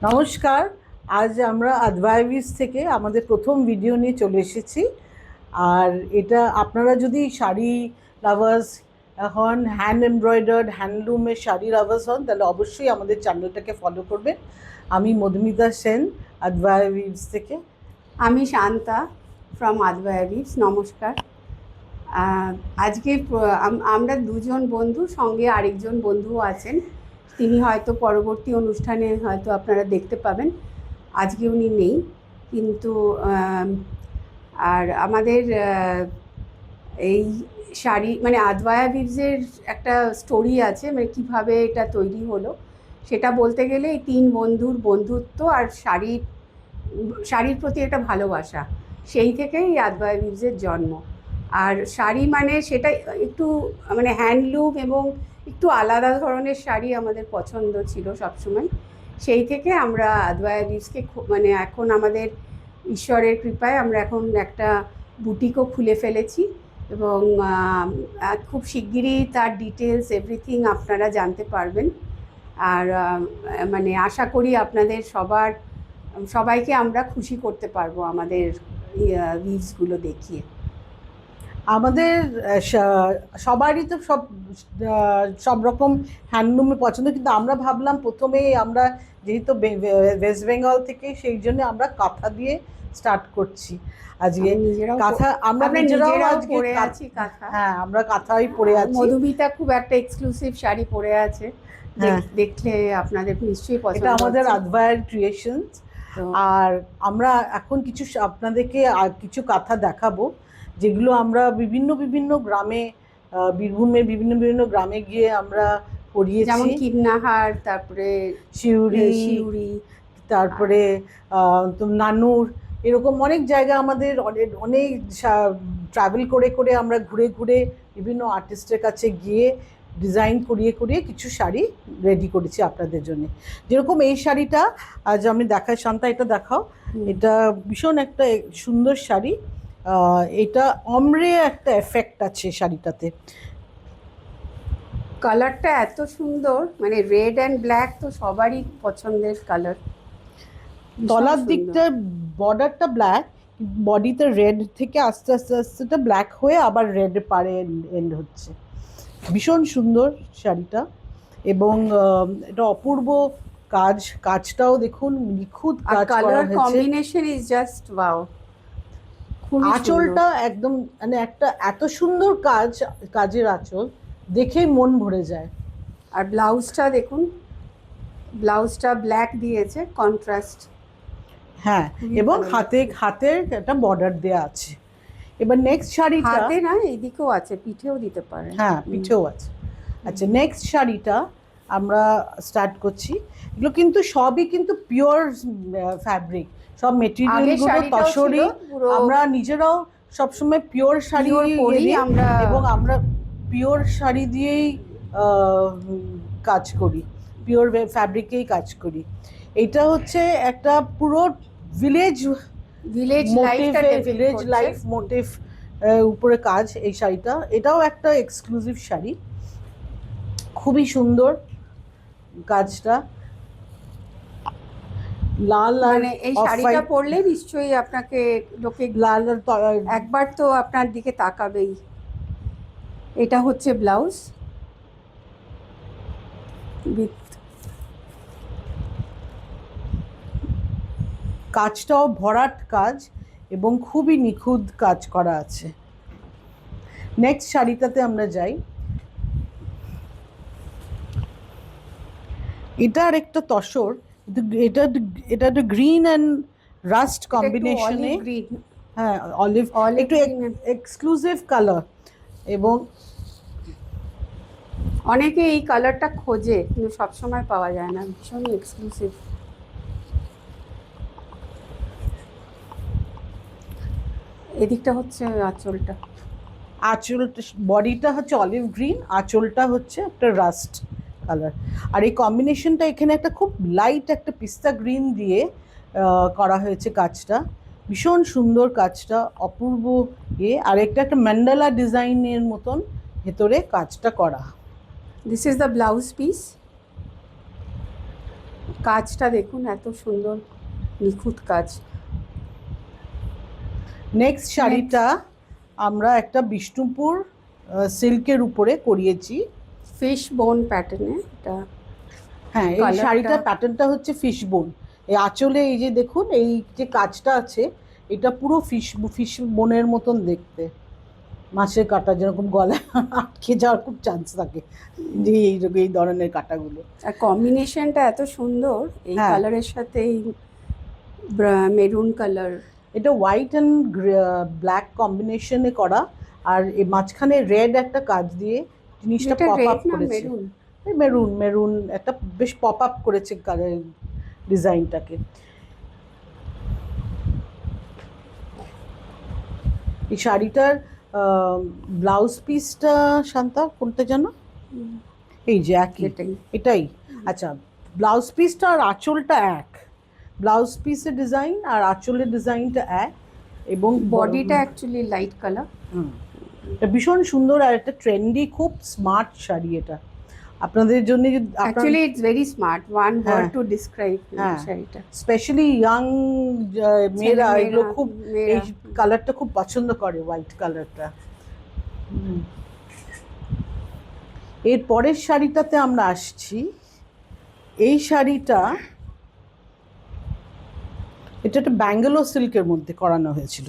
নমস্কার। আজ আমরা আদভাইভিস থেকে আমাদের প্রথম ভিডিও নিয়ে চলে এসেছি। আর এটা আপনারা যদি শাড়ি লাভার্স হন, হ্যান্ড এমব্রয়ডার্ড হ্যান্ডলুমের শাড়ি লাভার্স হন, তাহলে অবশ্যই আমাদের চ্যানেলটাকে ফলো করবেন। আমি মধুমিতা সেন, আদভাইভিস থেকে। আমি শান্তা ফ্রম আদভাইভিস। নমস্কার। আজকে আমরা দুজন বন্ধু, সঙ্গে আরেকজন বন্ধুও আছেন। তিনি হয়তো পরবর্তী অনুষ্ঠানে হয়তো আপনারা দেখতে পাবেন। আজকে উনি নেই, কিন্তু আর আমাদের এই শাড়ি মানে আদভাইভিসের একটা স্টোরি আছে, মানে কীভাবে এটা তৈরি হলো সেটা বলতে গেলে এই তিন বন্ধুর বন্ধুত্ব আর শাড়ির প্রতি একটা ভালোবাসা, সেই থেকেই আদভাইভিসের জন্ম। আর শাড়ি মানে সেটা একটু মানে হ্যান্ডলুম এবং একটু আলাদা ধরনের শাড়ি আমাদের পছন্দ ছিল সবসময়। সেই থেকে আমরা আদভাইভিসকে মানে এখন আমাদের ঈশ্বরের কৃপায় আমরা এখন একটা বুটিকও খুলে ফেলেছি এবং খুব শিগগিরই তার ডিটেলস এভরিথিং আপনারা জানতে পারবেন। আর মানে আশা করি আপনাদের সবাইকে আমরা খুশি করতে পারবো আমাদের ভিউজগুলো দেখিয়ে। আমাদের সবারই তো সব রকম হ্যান্ডলুমে পছন্দ, কিন্তু আমরা ভাবলাম প্রথমে আমরা যেহেতু ওয়েস্ট বেঙ্গল থেকে, সেই জন্য আমরা কাঁথা দিয়ে স্টার্ট করছি আজকে। কাঁথা আমরা নিজেরাও আজকে পরে আছি কাঁথা। হ্যাঁ, আমরা কাঁথাই পরে আছি। মধুমিতা খুব একটা এক্সক্লুসিভ শাড়ি পরে আছে, দেখলে আপনাদের নিশ্চয়ই পছন্দ। এটা আমাদের আদভাইর ক্রিয়েশনস। আর আমরা এখন আপনাদেরকে কিছু কাঁথা দেখাবো, যেগুলো আমরা বিভিন্ন বিভিন্ন গ্রামে, বীরভূমের বিভিন্ন বিভিন্ন গ্রামে গিয়ে আমরা পরিয়েছি, যেমন কিন্নাহার, তারপরে শিউরি, তারপরে নানুর, এরকম অনেক জায়গা আমাদের অনেক ট্রাভেল করে করে আমরা ঘুরে ঘুরে বিভিন্ন আর্টিস্টের কাছে গিয়ে ডিজাইন করিয়ে করিয়ে কিছু শাড়ি রেডি করেছি আপনাদের জন্য। যেরকম এই শাড়িটা আজ আমি দেখাই, শান্তা এটা দেখাও। এটা ভীষণ একটা সুন্দর শাড়ি। এটা অমরে একটা এফেক্ট আছে শাড়িটাতে। কালারটা এত সুন্দর, মানে রেড অ্যান্ড ব্ল্যাক তো সবারই পছন্দের কালার। তলার দিকটা বর্ডারটা ব্ল্যাক, বডিতে রেড থেকে আস্তে আস্তে আস্তে ব্ল্যাক হয়ে আবার রেড পারে এন্ড হচ্ছে। ভীষণ সুন্দর শাড়িটা, এবং এটা অপূর্ব কাজটাও দেখুন, নিখুঁত কাজ করা হয়েছে। Combination is just wow. আঁচলটা একদম মানে একটা এত সুন্দর কাজের আঁচল, দেখেই মন ভরে যায়। আর ব্লাউজটা দেখুন, ব্লাউজটা ব্ল্যাক দিয়েছে, কন্ট্রাস্ট। হ্যাঁ, এবং হাতের একটা বর্ডার দেয়া আছে। এবার নেক্সট শাড়িটা, হাতে না, এইদিকেও আছে, পিঠেও দিতে পারে। হ্যাঁ, পিঠেও আছে। আচ্ছা, নেক্সট শাড়িটা আমরা স্টার্ট করছি। এগুলো কিন্তু সবই কিন্তু পিওর ফ্যাব্রিক, সব মেটেরিয়ালগুলো তসরি। আমরা নিজেরাও সবসময় পিওর শাড়ি পরি এবং আমরা পিওর শাড়ি দিয়েই কাজ করি, পিওর ফ্যাব্রিকেই কাজ করি। এটা হচ্ছে একটা পুরো ভিলেজ লাইফ মোটিভ উপরে কাজ এই শাড়িটা। এটাও একটা এক্সক্লুসিভ শাড়ি, খুবই সুন্দর কাজটা। লাল, মানে এই শাড়িটা পরলে নিশ্চয়ই আপনাকে লোকে লাল একবার তো আপনার দিকে তাকাবেই। এটা হচ্ছে ব্লাউজ, কাজটাও ভরাট কাজ এবং খুবই নিখুঁত কাজ করা আছে। নেক্সট শাড়িটাতে আমরা যাই। এটা আর একটা তসর, এটা একটা গ্রিন অ্যান্ড রাস্ট কম্বিনেশনে। হ্যাঁ, অলিভ, একটু এক্সক্লুসিভ কালার, এবং অনেকে এই কালারটা খোঁজে কিন্তু সবসময় পাওয়া যায় না, ভীষণ এক্সক্লুসিভ। এদিকটা হচ্ছে আঁচলটা, বডিটা হচ্ছে অলিভ গ্রিন, আঁচলটা হচ্ছে একটা রাস্ট কালার। আর এই কম্বিনেশনটা এখানে একটা খুব লাইট একটা পিস্তা গ্রিন দিয়ে করা হয়েছে কাজটা। ভীষণ সুন্দর কাজটা, অপূর্ব আর একটা ম্যান্ডালা ডিজাইনের মতন ভেতরে কাজটা করা। This is the blouse piece. কাজটা দেখুন, এত সুন্দর নিখুঁত কাজ। নেক্সট শাড়িটা আমরা একটা বিষ্ণুপুর সিল্কের উপরে করিয়েছি। ফিশ বোন প্যাটার্নে এটা। হ্যাঁ, এই Colourটা- শাড়িটার প্যাটার্নটা হচ্ছে ফিশ বোন। এই আঁচলে এই যে দেখুন এই যে কাজটা আছে, এটা পুরো ফিশ বোনের মতন দেখতে। মাছের কাঁটা যেরকম গলায় আটকে যাওয়ার খুব চান্স থাকে, যে এই ধরনের কাঁটাগুলো। আর কম্বিনেশনটা এত সুন্দর এই হ্যাঁ। কালারের সাথে, এই মেরুন কালার। এটা হোয়াইট অ্যান্ড ব্ল্যাক কম্বিনেশনে করা, আর এই মাঝখানে রেড একটা কাজ দিয়ে জিনিসটা এটা পপ আপ রেড না করেছে। মেরুন? মেরুন মেরুন একটা বেশ পপ আপ করেছে কালার ডিজাইনটাকে। এই শাড়িটার ব্লাউজ পিসটা শান্তা কোনটা জানো? এই যে একই, এটাই। এটাই। আচ্ছা, ব্লাউজ পিসটা আর আঁচলটা এক, ব্লাউজ পিসের ডিজাইন আর আঁচলের ডিজাইনটা এক, এবং বডিটা অ্যাকচুয়ালি লাইট কালার। এটা ভীষণ সুন্দর আর একটা ট্রেন্ডি, খুব স্মার্ট শাড়ি এটা আপনাদের জন্য। Actually it's very smart, one word হ্যাঁ। টু ডিসক্রাইব হ্যাঁ। শাড়িটা। স্পেশালি ইয়াং মেয়েরা এগুলো খুব, মেয়েরা। এই কালারটা খুব পছন্দ করে, হোয়াইট কালারটা। এর পরের শাড়িটাতে আমরা আসছি। এই শাড়িটা, এটা একটা ব্যাঙ্গালোর সিল্কের মধ্যে করানো হয়েছিল।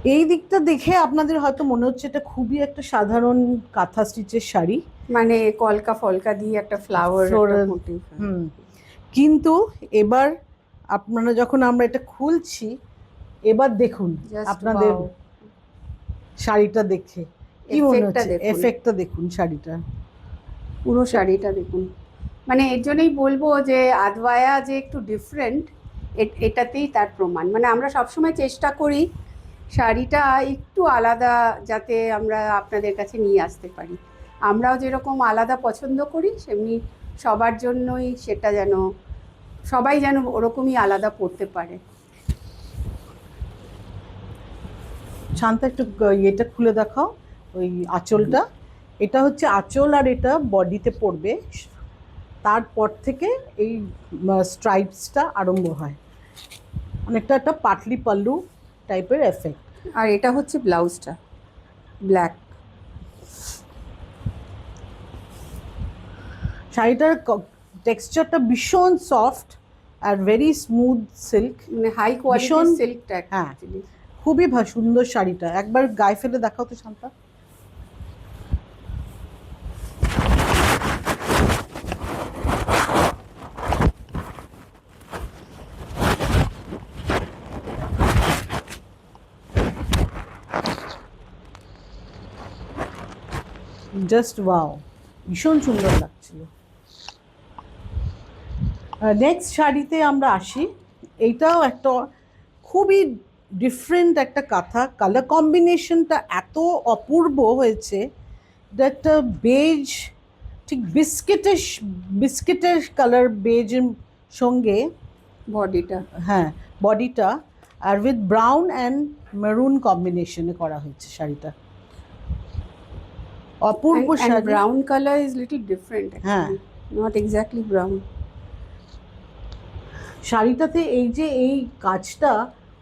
এই দিকটা দেখে আপনাদের হয়তো মনে হচ্ছে এটা খুবই একটা সাধারণ কাঁথা স্টিচের শাড়ি, মানে কলকা ফলকা দিয়ে একটা ফ্লাওয়ার Floral, কিন্তু এবার আপনারা যখন আমরা এটা খুলছি, এবার দেখুন আপনাদের শাড়িটা দেখে কি মনে Effect টা হচ্ছে, দেখুন। এফেক্টটা দেখুন শাড়িটা। পুরো শাড়িটা দেখুন, মানে এর জন্যই বলবো যে আদওয়ায়া যে একটু ডিফারেন্ট, এটাতেই তার প্রমাণ। মানে আমরা সবসময় চেষ্টা করি শাড়িটা একটু আলাদা যাতে আমরা আপনাদের কাছে নিয়ে আসতে পারি। আমরাও যেরকম আলাদা পছন্দ করি, সেমনি সবার জন্যই সেটা যেন সবাই যেন ওরকমই আলাদা পড়তে পারে। শান্তা একটু এটা খুলে দেখাও, ওই আঁচলটা। এটা হচ্ছে আঁচল, আর এটা বডিতে পড়বে। তারপর থেকে এই স্ট্রাইপসটা আরম্ভ হয়, অনেকটা একটা পাটলি পাল্লু টাইপের এফেক্ট। আর এটা হচ্ছে ব্লাউজটা, ব্ল্যাক। শাড়িটার টেক্সচারটা ভীষণ soft are very smooth silk, মানে হাই কোয়ালিটির ভীষণ- সিল্কটা হ্যাঁ। অ্যাকচুয়ালি। খুবই সুন্দর শাড়িটা। একবার গায়ে ফেলে দেখাও তো শান্তা। জাস্ট ওয়াও, ভীষণ সুন্দর লাগছিল। নেক্সট শাড়িতে আমরা আসি। এইটাও একটা খুবই ডিফারেন্ট একটা কাঁথা, কালার কম্বিনেশনটা এত অপূর্ব হয়েছে। এটা একটা বেজ, ঠিক বিস্কিটের কালার, বেজের সঙ্গে বডিটা হ্যাঁ বডিটা, আর উইথ ব্রাউন অ্যান্ড মেরুন কম্বিনেশনে করা হয়েছে শাড়িটা। অপূর্ব শাড়ি। Brown colour is little different, হ্যাঁ। Not exactly brown. শাড়িটাতে এই যে এই কাজটা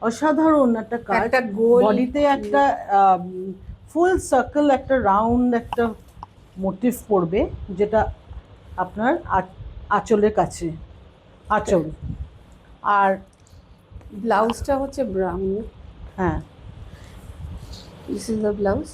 অসাধারণ একটা কাজ। একটা গোল- বডিতে একটা ফুল সার্কেল, একটা রাউন্ড একটা মোটিভ পড়বে, যেটা আপনার আঁচলের কাছে, আঁচল। আর ব্লাউজটা হচ্ছে ব্রাউন। হ্যাঁ, দিস ইজ দ্য ব্লাউজ।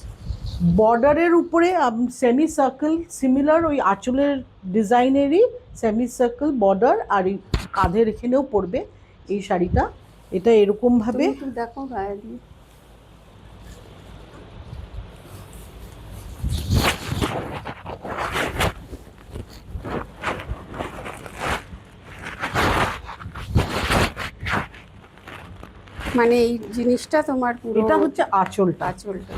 বর্ডারের উপরে সেমি সার্কেল, সিমিলার ওই আঁচলের ডিজাইনেরই সেমি সার্কেল বর্ডার, আর এই কাঁধের এখানেও পড়বে এই শাড়িটা। এটা এরকম ভাবে একটু দেখো গায়ে দিয়ে। মানে এই জিনিসটা তোমার পুরো, এটা হচ্ছে আঁচলটা। আঁচলটা।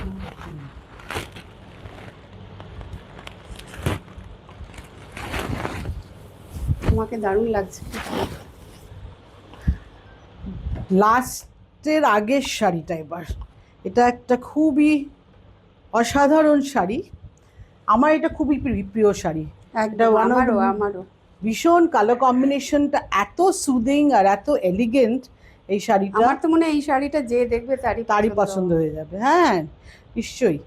তোমাকে দারুণ লাগছে। লাস্টের আগের শাড়িটা এবার, এটা একটা খুবই অসাধারণ শাড়ি। আমার এটা খুবই প্রিয় শাড়ি। একদম, one of the- আমারও। ভীষণ কালার কম্বিনেশনটা এত সুদিং আর এত এলিগেন্ট এই শাড়িটা, আমার তো মনে হয় এই শাড়িটা যে দেখবে তারই পছন্দ হয়ে যাবে। হ্যাঁ নিশ্চয়ই।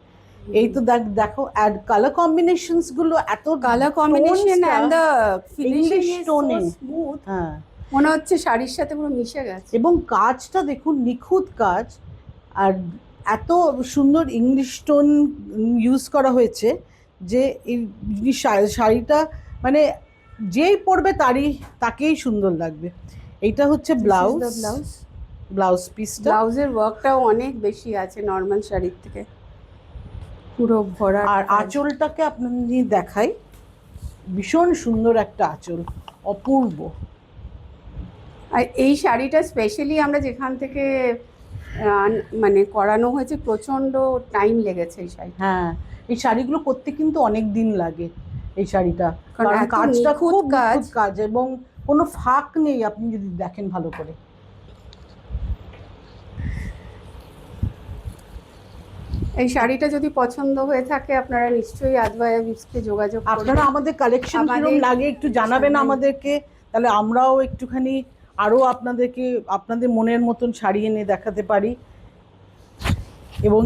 এই তো দেখো আর কালার কম্বিনেশনস গুলো এত colour combination and the finishing English is tone so a. Smooth, হ্যাঁ মনে হচ্ছে শাড়ির সাথে পুরো মিশে গেছে। এবং কাজটা দেখুন, নিখুঁত কাজ, আর এত সুন্দর ইংলিশ টোন ইউজ করা হয়েছে যে এই শাড়িটা মানে যেই পরবে তাকেই সুন্দর লাগবে। এইটা হচ্ছে ব্লাউজ, ব্লাউজ পিসটা। ব্লাউজের ওয়ার্কটাও অনেক বেশি আছে নর্মাল শাড়ির থেকে, পুরো ভরা। আর আঁচলটাকে আপনাদের দেখাই, ভীষণ সুন্দর একটা আঁচল, অপূর্ব। আর এই শাড়িটা স্পেশালি আমরা যেখান থেকে মানে করানো হয়েছে, প্রচন্ড টাইম লেগেছে এই শাড়ি। হ্যাঁ এই শাড়িগুলো করতে কিন্তু অনেক দিন লাগে এই শাড়িটা, কারণ এত কাজটা নিখুঁত খুব কাজ। নিখুঁত কাজ এবং কোনো ফাঁক নেই আপনি যদি দেখেন ভালো করে। এই শাড়িটা যদি পছন্দ হয়ে থাকে আপনারা নিশ্চয়ই আদবায়া বিপসকে যোগাযোগ করবেন। আপনারা আমাদের কালেকশন কিরকম লাগে একটু জানাবেন আমাদেরকে, তাহলে আমরাও একটুখানি আরো আপনাদেরকে আপনাদের মনের মতন শাড়ি এনে দেখাতে পারি। এবং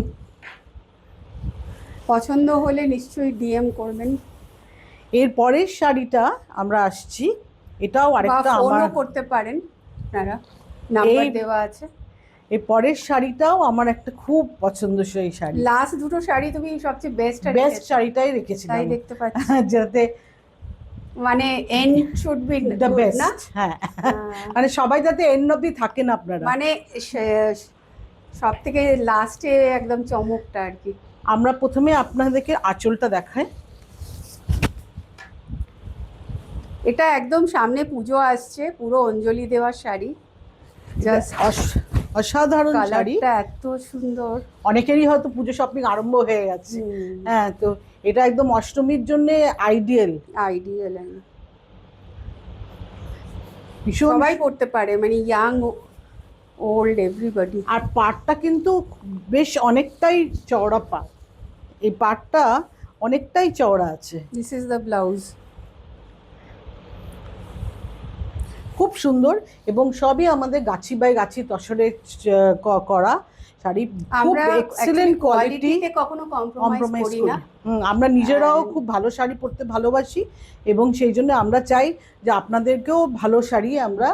পছন্দ হলে নিশ্চয়ই ডিএম করবেন। এর পরের শাড়িটা আমরা আসছি, এটাও আরেকটা ফোনও আমার করতে পারেন আপনারা, নাম্বার এই- দেওয়া আছে। এর পরের শাড়িটাও আমার একটা খুব পছন্দসই শাড়ি। লাস্ট দুটো শাড়ি তুমি সবচেয়ে বেস্ট শাড়িটাই রেখেছিলাম, তাই দেখতে পাচ্ছি। যাতে মানে এন্ড শুড বি দ্য না, বেস্ট। হ্যাঁ মানে সবাই যাতে এন্ড অব্দি থাকেন আপনারা, মানে সব থেকে লাস্টে একদম চমকটা আর কি। আমরা প্রথমে আপনাদেরকে আঁচলটা দেখাই। এটা একদম সামনে পুজো আসছে, পুরো অঞ্জলি দেওয়ার শাড়ি, জাস্ট অসাধারণ শাড়ি, কালারটা এত সুন্দর। অনেকেরই হয়তো পুজো শপিং আরম্ভ হয়ে গেছে। হ্যাঁ তো এটা একদম অষ্টমীর জন্য আইডিয়াল, আইডিয়াল, ভীষণ। সবাই পড়তে পারে, মানে ইয়াং ওল্ড এভরিবডি। আর পাড়টা কিন্তু বেশ অনেকটাই চওড়া পাড়, এই পাড়টা অনেকটাই চওড়া আছে। This is the blouse. খুব সুন্দর এবং সবই আমাদের গাছি বাই গাছি তসরে করা শাড়ি, খুব আমরা এক্সেলেন্ট কোয়ালিটি, কোয়ালিটিতে কখনো কম্প্রোমাইজ করি না। আমরা নিজেরাও খুব ভালো শাড়ি পরতে ভালোবাসি এবং সেই জন্য আমরা চাই যে আপনাদেরকেও ভালো শাড়ি আমরা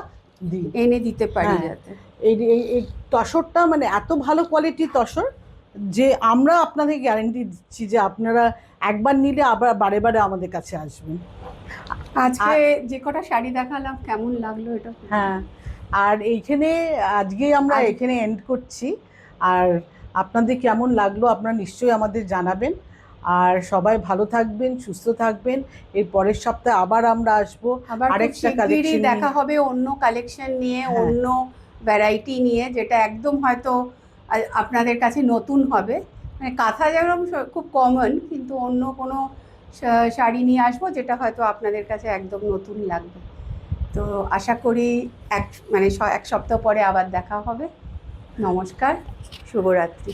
দিই, এনে দিতে পারি হ্যাঁ। যাতে এই এই তসরটা মানে এত ভালো কোয়ালিটির তসর যে আমরা আপনাদের গ্যারান্টি দিচ্ছি যে আপনারা একবার নিলে আবার বারে বারে আমাদের কাছে আসবেন। আজকে যে কটা শাড়ি দেখালাম কেমন লাগলো এটা? হ্যাঁ আর এইখানে আজকে আমরা এখানে এন্ড করছি, আর আপনাদের কেমন লাগলো আপনারা নিশ্চয়ই আমাদের জানাবেন। আর সবাই ভালো থাকবেন, সুস্থ থাকবেন। এর পরের সপ্তাহে আবার আমরা আসবো আরেকটা কালেকশন, দেখা হবে অন্য কালেকশন নিয়ে, অন্য ভ্যারাইটি নিয়ে, যেটা একদম হয়তো আপনাদের কাছে নতুন হবে। মানে কাঁথা যেরকম খুব কমন, কিন্তু অন্য কোনো শাড়ি নিয়ে আসবো যেটা হয়তো আপনাদের কাছে একদম নতুন লাগবে। তো আশা করি এক সপ্তাহ পরে আবার দেখা হবে। নমস্কার, শুভরাত্রি।